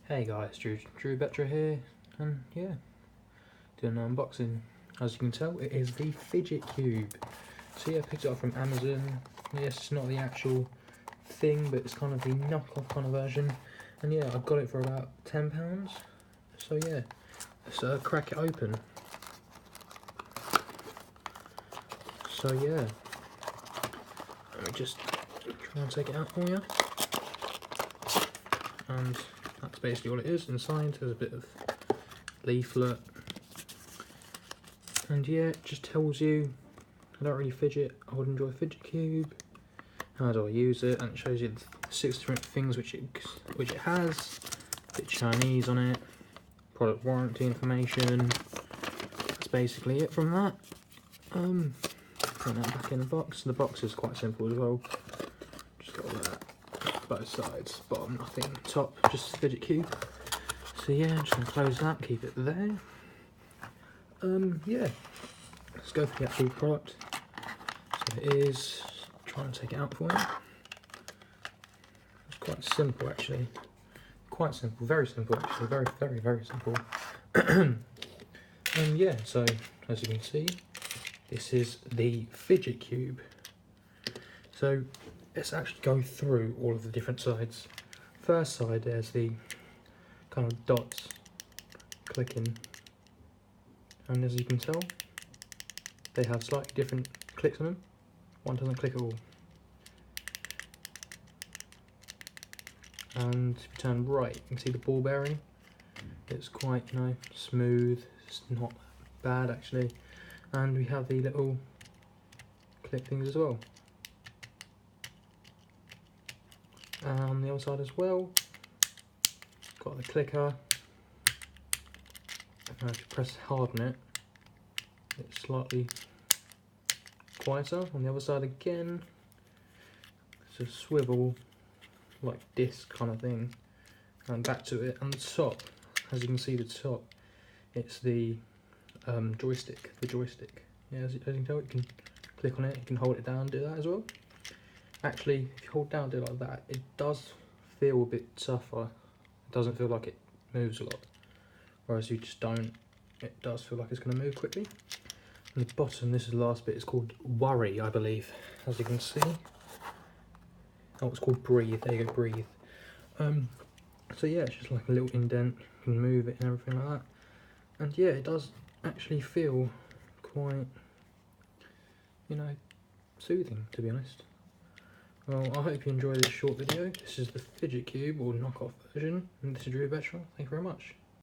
Hey guys, Drew Betra here, and yeah, doing an unboxing. As you can tell, it is the Fidget Cube. So yeah, I picked it up from Amazon. Yes, it's not the actual thing, but it's kind of the knockoff kind of version. And yeah, I got it for about £10. So yeah, let's crack it open. So yeah, let me just try and take it out for you. And that's basically all it is. Inside there's a bit of leaflet, and yeah, it just tells you I don't really fidget, I would enjoy a Fidget Cube, how do I use it, and it shows you the 6 different things which it has, a bit Chinese on it, product warranty information. That's basically it from that. Put that back in the box. The box is quite simple as well. Just got that both sides, bottom nothing, top just a Fidget Cube. So yeah, I'm just gonna close that, keep it there. Yeah, let's go for the actual product. So it is, try and take it out for you. It's quite simple actually. Quite simple, very simple actually, very simple. And yeah, so as you can see, this is the Fidget Cube. So let's actually go through all of the different sides. First side, there's the kind of dots clicking, and as you can tell, they have slightly different clicks on them. One doesn't click at all. And if you turn right, you can see the ball bearing. It's quite, smooth. It's not bad actually. And we have the little click things as well. On the other side as well, got the clicker. And if you press hard on it, it's slightly quieter. On the other side again, it's a swivel like disc kind of thing, and back to it. And the top, as you can see, the top, it's the joystick. Yeah, as you can tell, you can click on it, you can hold it down, do that as well. Actually, if you hold down, do it like that, it does feel a bit tougher. It doesn't feel like it moves a lot. Whereas you just don't, it does feel like it's going to move quickly. And the bottom, this is the last bit, it's called Worry, I believe, as you can see. Oh, it's called Breathe, there you go, Breathe. So yeah, it's just like a little indent, you can move it and everything like that. And yeah, it does actually feel quite, soothing, to be honest. Well, I hope you enjoy this short video. This is the Fidget Cube, or knockoff version, and this is Drew Betra. Thank you very much.